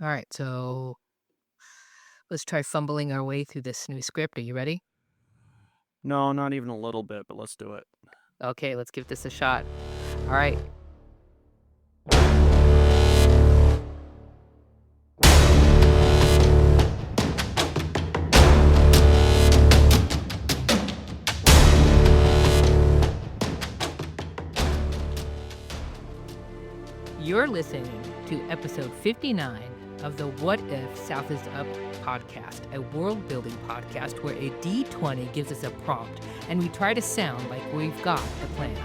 All right, so let's try fumbling our way through this new script. Are you ready? No, not even a little bit, but let's do it. Okay, let's give this a shot. All right. You're listening to episode 59 of the What If South is Up podcast, a world building podcast where a D20 gives us a prompt and we try to sound like we've got the plan.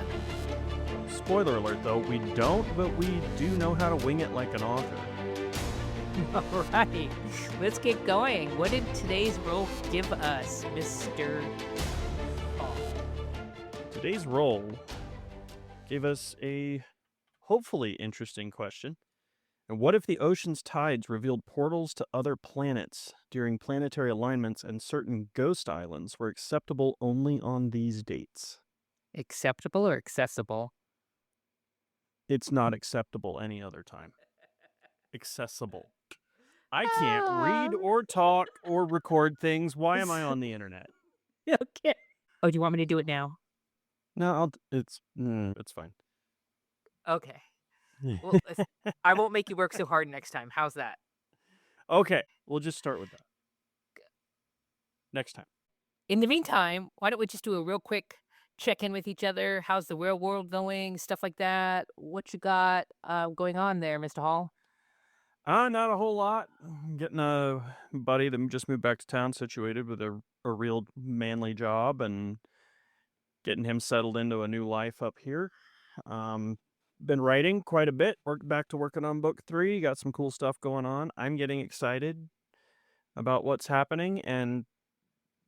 Spoiler alert, though, we don't, but we do know how to wing it like an author. All right, let's get going. What did today's roll give us, Mr. Paul? Today's roll gave us a hopefully interesting question. And what if the ocean's tides revealed portals to other planets during planetary alignments and certain ghost islands were acceptable only on these dates? Acceptable or accessible? It's not acceptable any other time. Accessible. I can't read or talk or record things. Why am I on the internet? Okay. Oh, do you want me to do it now? No, it's fine. Okay. Well, I won't make you work so hard next time. How's that? Okay, we'll just start with that. Next time. In the meantime, why don't we just do a real quick check-in with each other? How's the real world going? Stuff like that. What you got going on there, Mr. Hall? Not a whole lot. Getting a buddy that just moved back to town situated with a real manly job and getting him settled into a new life up here. Been writing quite a bit. Back to working on book 3. Got some cool stuff going on. I'm getting excited about what's happening and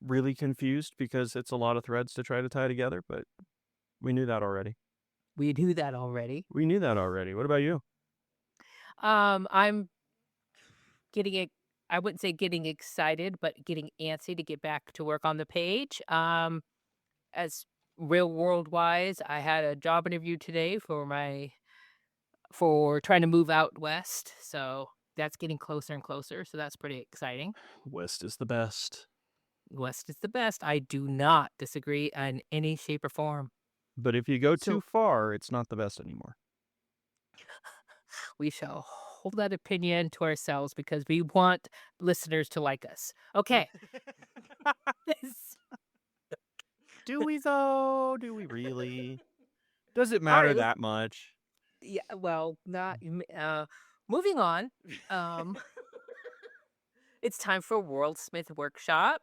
really confused because it's a lot of threads to try to tie together, but we knew that already. We knew that already. We knew that already. What about you? I'm getting I wouldn't say getting excited, but getting antsy to get back to work on the page. As real world wise, I had a job interview today for trying to move out west. So that's getting closer and closer. So that's pretty exciting. West is the best. West is the best. I do not disagree in any shape or form. But if you go too far, it's not the best anymore. We shall hold that opinion to ourselves because we want listeners to like us. Okay. Do we, though? Do we really? Does it matter that much? Yeah, well, not... moving on. It's time for Worldsmith Workshop.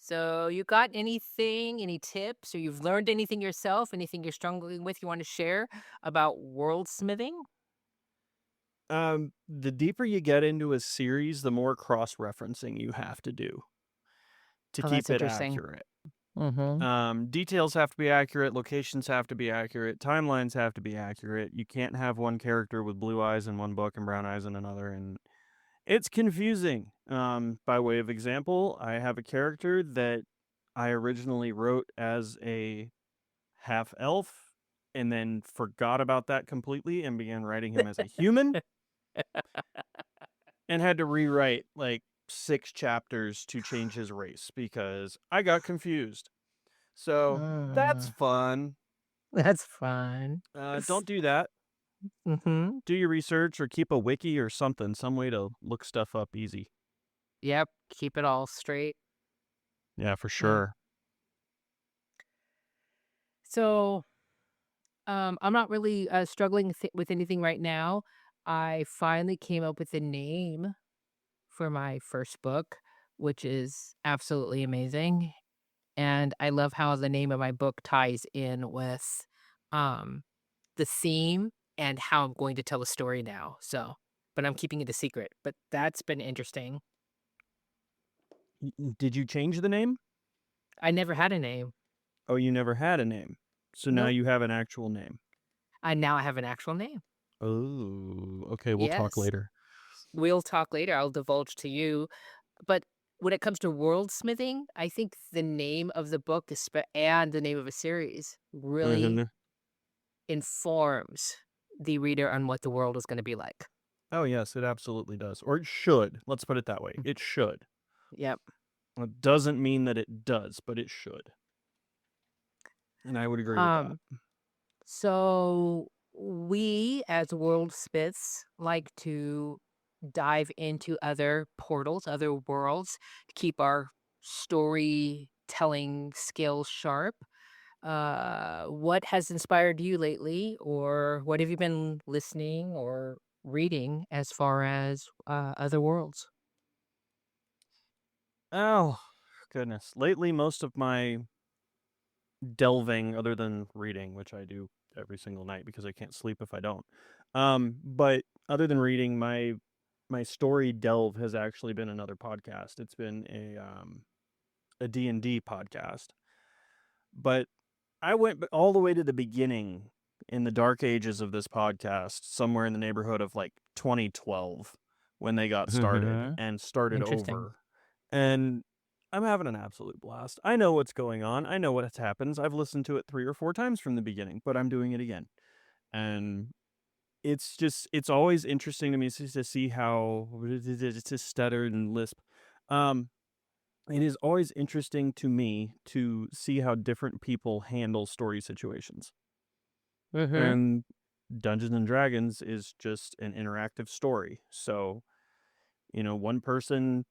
So you got anything, any tips, or you've learned anything yourself, anything you're struggling with you want to share about worldsmithing? The deeper you get into a series, the more cross-referencing you have to do to keep it accurate. Mm-hmm. Details have to be accurate, locations have to be accurate, timelines have to be accurate. You can't have one character with blue eyes in one book and brown eyes in another, and it's confusing. By way of example, I have a character that I originally wrote as a half-elf and then forgot about that completely and began writing him as a human and had to rewrite like 6 chapters to change his race because I got confused. So that's fun. That's fun. Don't do that. Mm-hmm. Do your research or keep a wiki or something, some way to look stuff up easy. Yep, keep it all straight. Yeah, for sure. So, I'm not really struggling with anything right now. I finally came up with a name for my first book, which is absolutely amazing. And I love how the name of my book ties in with the theme and how I'm going to tell the story now. So, but I'm keeping it a secret. But that's been interesting. Did you change the name? I never had a name. Oh, you never had a name. So now you have an actual name. Now I have an actual name. Oh, okay. We'll talk later. We'll talk later. I'll divulge to you. But when it comes to worldsmithing, I think the name of the book and the name of a series really informs the reader on what the world is going to be like. Oh, yes, it absolutely does. Or it should. Let's put it that way. Mm. It should. Yep. It doesn't mean that it does, but it should. And I would agree with that. Um, so we as world smiths like to dive into other portals, other worlds to keep our storytelling skills sharp. What has inspired you lately, or what have you been listening or reading as far as other worlds? Oh, goodness. Lately, most of my delving, other than reading, which I do every single night because I can't sleep if I don't. But other than reading, my story delve has actually been another podcast. It's been a D&D podcast. But I went all the way to the beginning in the dark ages of this podcast, somewhere in the neighborhood of like 2012 when they got started Mhm. and started Interesting. over. And I'm having an absolute blast. I know what's going on. I know what happens. I've listened to it 3 or 4 times from the beginning, but I'm doing it again. And it's always interesting to me to see how to stutter and lisp. Um, it is always interesting to me to see how different people handle story situations. Mhm. And Dungeons and Dragons is just an interactive story. So, one person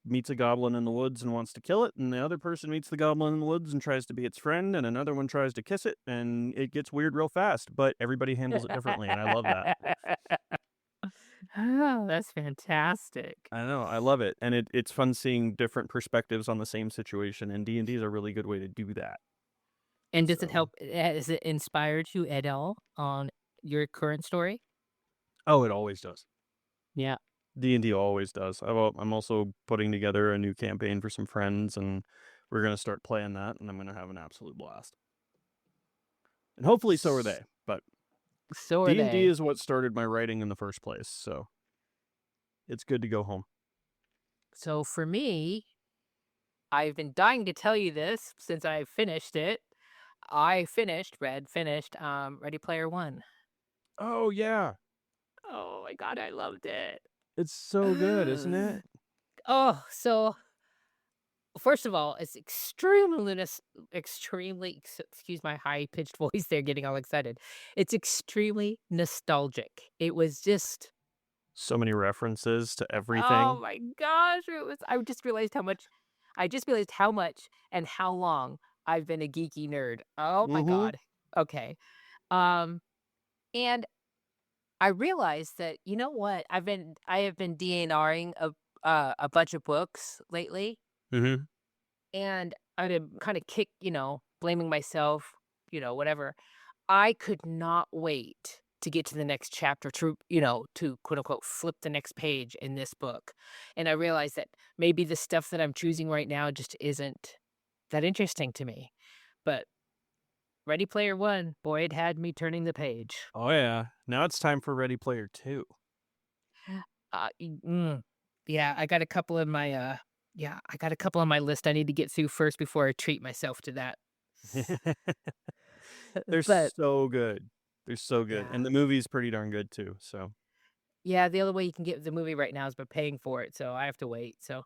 meets a goblin in the woods and wants to kill it, and the other person meets the goblin in the woods and tries to be its friend, and another one tries to kiss it, and it gets weird real fast, but everybody handles it differently, and I love that. Oh, that's fantastic. I know, I love it, and it's fun seeing different perspectives on the same situation, and D&D is a really good way to do that. And does it So help has it inspired you at all on your current story? oh, it always does. Yeah. D&D always does. I'm also putting together a new campaign for some friends, and we're gonna start playing that, and I'm gonna have an absolute blast. And hopefully so are S they, but so are D&D they. is what started my writing in the first place, so it's good to go home. So for me, I've been dying to tell you this since I finished it. I finished Ready Player One. Oh, yeah. Oh my god, I loved it. It's so good, isn't it? Oh, so first of all, it's excuse my high-pitched voice there getting all excited. It's extremely nostalgic. It was just So many references to oh everything. my gosh, it was I just realized how much and how long I've been a geeky nerd. Oh my Mhm. god. Okay. Um, and I realized that, you know what? I have been DNRing a bunch of books lately, Mhm. and I've been kinda blaming myself, whatever. I could not wait to get to the next chapter to quote unquote flip the next page in this book. And I realized that maybe the stuff that I'm choosing right now just isn't that interesting to me. But Ready Player One, boy, it had me turning the page. Oh, yeah. Now it's time for Ready Player 2. Uh, y- mm, yeah, I got a couple on my list I need to get through first before I treat myself to that. They're But so good. They're so good, and yeah. the movie's pretty darn good too, so Yeah, the only way you can get the movie right now is by paying for it, so I have to wait, so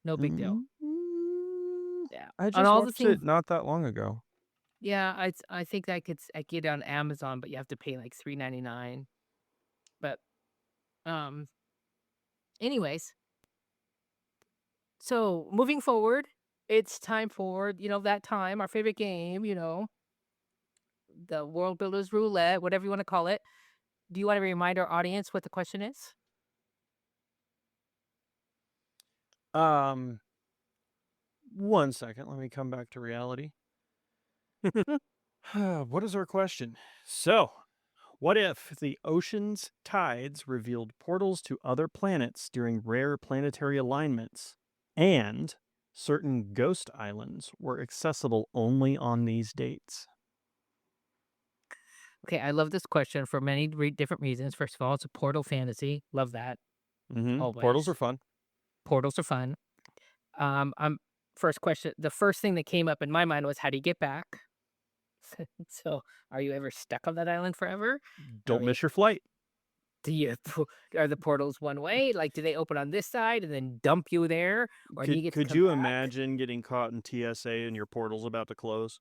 no big deal. Mm, Yeah. I On just all the watched things it not that long ago. yeah, I think I get it on Amazon, but you have to pay like $3.99. But, um, anyways, so moving forward, it's time for, that time, our favorite game, the World Builders Roulette, whatever you wanna call it. Do you wanna remind our audience what the question is? Um, one second, let me come back to reality. What is our question? So, what if the ocean's tides revealed portals to other planets during rare planetary alignments, and certain ghost islands were accessible only on these dates? Okay, I love this question for many different reasons. First of all, it's a portal fantasy. Love that, Portals are always. fun. Portals are fun. I'm first question the first thing that came up in my mind was how do you get back? So, are you ever stuck on that island forever? Are Don't we miss your flight. Do you are the portals one way? Like, do they open on this side and then dump you there, or do you get to Could come you back? imagine getting caught in TSA and your portal's about to close?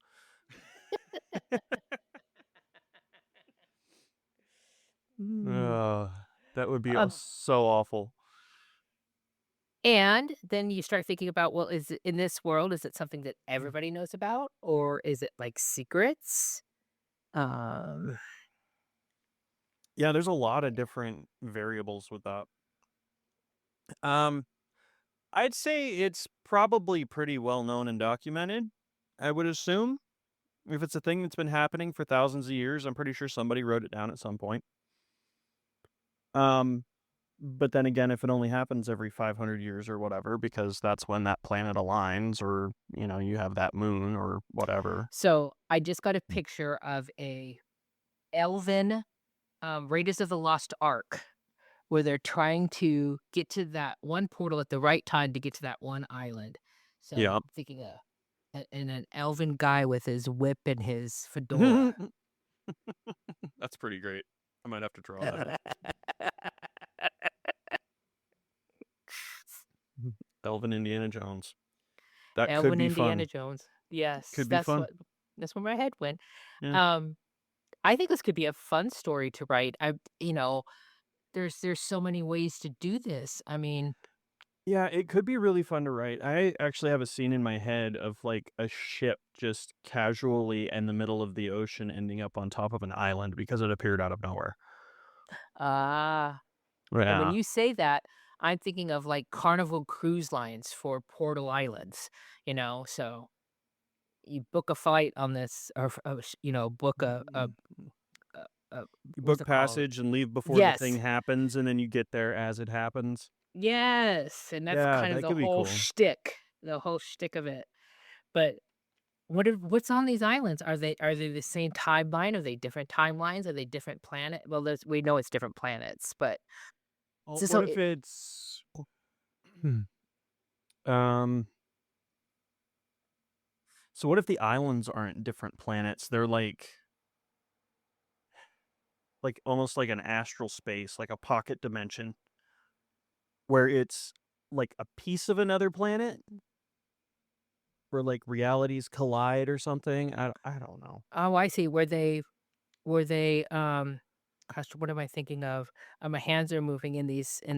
Mm. Oh, that would be Um, so awful. and then you start thinking about, well, is it in this world, is it something that everybody knows about, or is it like secrets? Um, Yeah, there's a lot of different variables with that. Um, I'd say it's probably pretty well known and documented, I would assume. If it's a thing that's been happening for thousands of years, I'm pretty sure somebody wrote it down at some point. Um, but then again, if it only happens every 500 years or whatever, because that's when that planet aligns, or, you have that moon or whatever. so I just got a picture of a elven Raiders of the Lost Ark, where they're trying to get to that one portal at the right time to get to that one island. So Yeah. I'm thinking and an elven guy with his whip and his fedora. That's pretty great. I might have to draw that. Elvin Indiana Jones. That could Elven be Indiana fun. Jones. Yes, Could be fun. that's where my head went. Yeah. Um, I think this could be a fun story to write. There's so many ways to do this. I mean, Yeah, it could be really fun to write. I actually have a scene in my head of like a ship just casually in the middle of the ocean ending up on top of an island because it appeared out of nowhere. ah, and when Yeah. you say that, I'm thinking of like Carnival Cruise Lines for Portal Islands, so you book a flight on this or, book a You what's book it called? passage and leave before the thing Yes. happens, and then you get there as it happens. Yes, and that's Yeah, kind of that could be cool. the whole shtick of it. But what's on these islands? Are they the same timeline? Are they different timelines? Are they different planet? Well, we know it's different planets, but Well, so what if it it's um so what if the islands aren't different planets? They're like almost like an astral space, like a pocket dimension where it's like a piece of another planet where like realities collide or something. I don't know. oh, I see. Were they gosh, what am I thinking of? My hands are moving in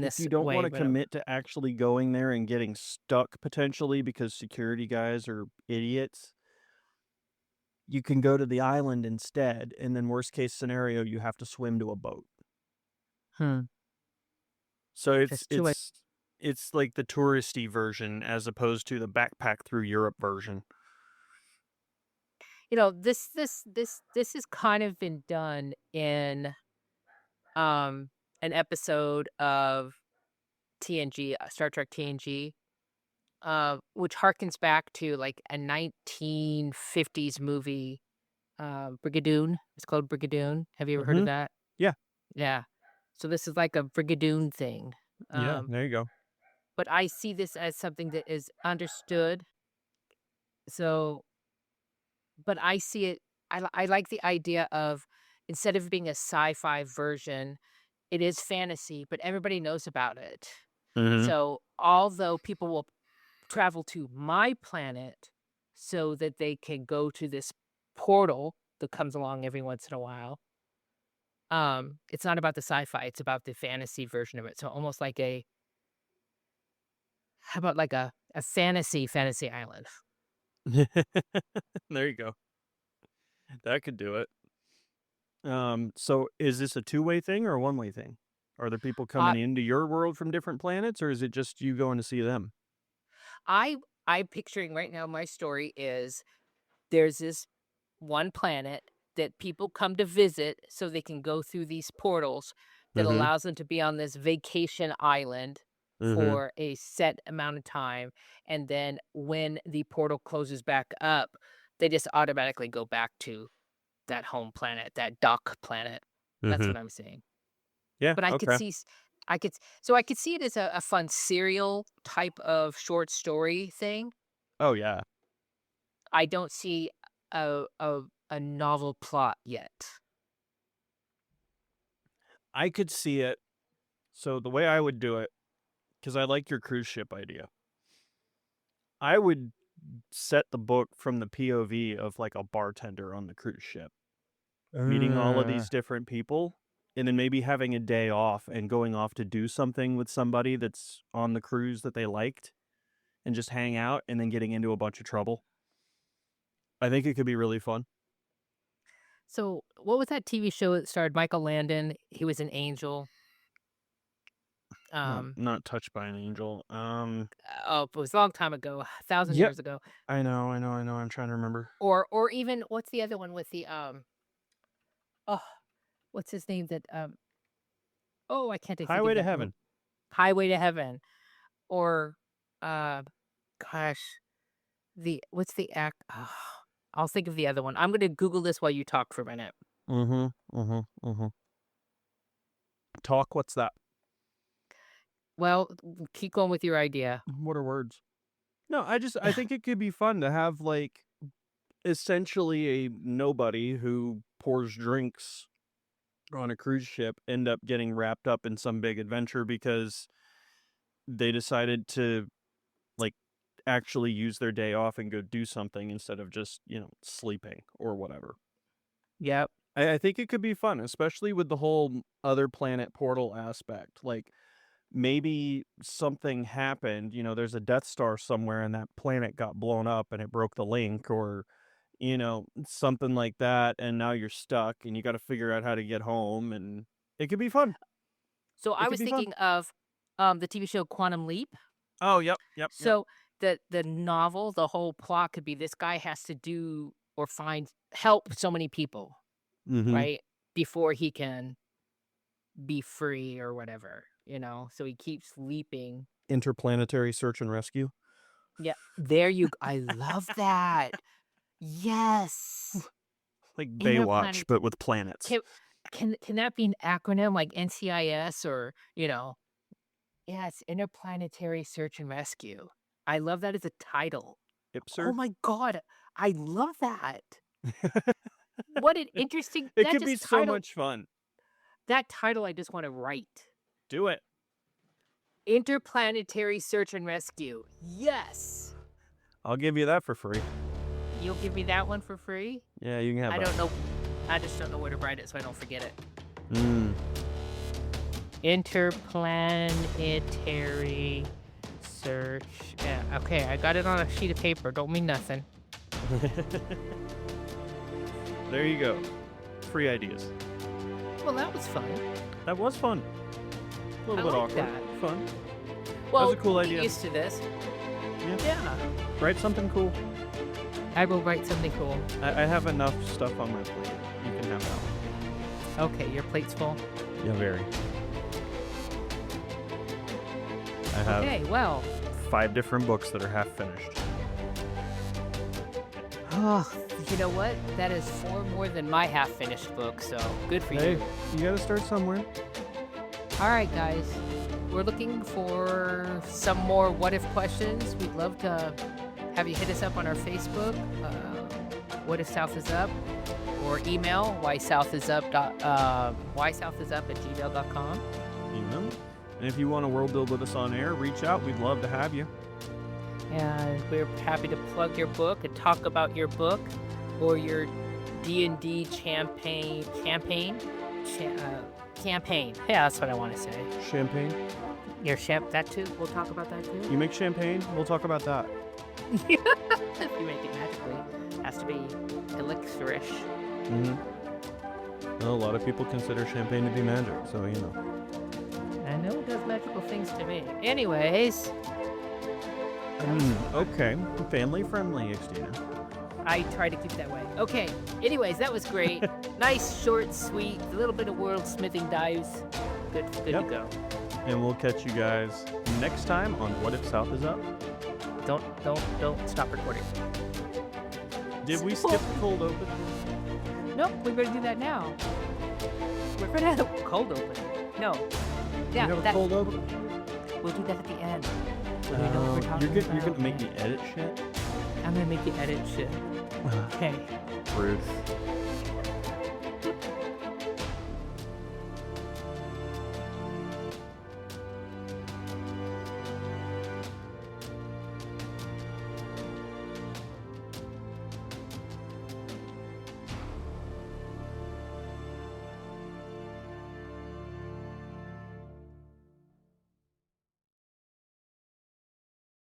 If this you don't want way, to but commit to actually going there and getting stuck potentially because security guys are idiots, you can go to the island instead, and then worst case scenario, you have to swim to a boat. hmm, So there's 2 ways. it's like the touristy version as opposed to the backpack through Europe version. This has kind of been done in, an episode of TNG, Star Trek TNG, which harkens back to, like, a 1950s movie, Brigadoon. It's called Brigadoon. Have you ever heard of Mhm. that? Yeah. Yeah. So this is like a Brigadoon thing, Yeah, um, there you go. but I see this as something that is understood, so but I see it I like the idea of instead of being a sci-fi version, it is fantasy, but everybody knows about it. Mhm. So, although people will travel to my planet so that they can go to this portal that comes along every once in a while, it's not about the sci-fi, it's about the fantasy version of it. So almost like a how about like a fantasy island? There you go. That could do it. So is this a two-way thing or a one-way thing? Are there people Uh, coming into your world from different planets, or is it just you going to see them? I I'm picturing right now my story is there's this one planet that people come to visit so they can go through these portals that Mhm. allows them to be on this vacation island Mhm. for a set amount of time, and then when the portal closes back up, they just automatically go back to that home planet, that dock planet. That's Mhm. what I'm saying. Yeah, But I could okay. see s I could so I could see it as a fun serial type of short story thing. Oh, yeah. I don't see a novel plot yet. I could see it. So the way I would do it, because I like your cruise ship idea, I would set the book from the POV of like a bartender on the cruise ship, meeting all of Uh, these different people, and then maybe having a day off and going off to do something with somebody that's on the cruise that they liked and just hang out and then getting into a bunch of trouble. I think it could be really fun. so what was that TV show that starred Michael Landon? He was an angel. Not Um, not touched by an angel. oh, it was a long time ago, 1,000 Yep. years ago. I know. I'm trying to remember. Or even what's the other one with the, oh, what's his name that, oh, I can't think Highway of to that movie. Heaven. Highway to Heaven or, uh, gosh, what's the act I'll think of the other one. I'm gonna Google this while you talk for a minute. Mhm. Mhm. Mhm. Talk. What's that? Well, keep going with your idea. What are words? No, I think it could be fun to have like essentially a nobody who pours drinks on a cruise ship end up getting wrapped up in some big adventure because they decided to like actually use their day off and go do something instead of just, sleeping or whatever. Yep. I think it could be fun, especially with the whole other planet portal aspect. Like maybe something happened, there's a Death Star somewhere and that planet got blown up and it broke the link or something like that, and now you're stuck and you got to figure out how to get home, and it could be fun. So It I could was be fun. thinking of, the TV show Quantum Leap. Oh, yep, yep, yep. So the novel, the whole plot could be this guy has to do or find help so many people, Mhm. right? Before he can be free or whatever, you know? So he keeps leaping. Interplanetary search and rescue. Yeah, there you g I love that. Yes. Like Baywatch, Interplanet but with planets. can can that be an acronym like NCIS or, yeah, it's Interplanetary Search and Rescue. I love that as a title. Oh Ipser. my god, I love that. What an interesting It could be so title much fun. that title I just wanna write. Do it. Interplanetary Search and Rescue. Yes. I'll give you that for free. You'll give me that one for free? Yeah, you can have I that. don't know. I just don't know where to write it so I don't forget it. Mm. Interplanetary search. Yeah, okay, I got it on a sheet of paper. Don't mean nothing. There you go. Free ideas. Well, that was fun. That was fun. A I little bit like awkward. that. Fun. Well, a cool we'll idea. get used to this. Yeah. Yeah. Write something cool. I will write something cool. I have enough stuff on my plate. You can have that. Okay, your plate's full. Yeah, very. I have Okay, well. 5 different books that are half finished. Oh, you know what? That is 4 more than my half-finished book, so good for Hey, you. you gotta start somewhere. All right, guys. We're looking for some more what-if questions. We'd love to have you hit us up on our Facebook, What If South is Up, or email whysouthtisup@gmail.com. And if you want to world build with us on air, reach out. We'd love to have you. And we're happy to plug your book and talk about your book or your D&D campaign. Yeah, that's what I want to say. Champagne. That too. We'll talk about that too. You make champagne? We'll talk about that. If you make it magically, has to be elixirish. Mm-hmm. Well, a lot of people consider champagne to be magic, so you know. I know it does magical things to me. Anyways, Okay. Family friendly, Xtina. I try to keep that way. Okay. Anyways, that was great. Nice, short, sweet, a little bit of world-smithing dives. Good to go. And we'll catch you guys next time on What If South is Up. Don't stop recording. Did we skip the cold open? Nope, we're gonna do that now. We're gonna have a cold open. No. Yeah, You have a cold open? we'll do that at the end. When we know what we're talking You're gonna about. make me edit shit? I'm gonna make you edit shit. Okay. Ruth.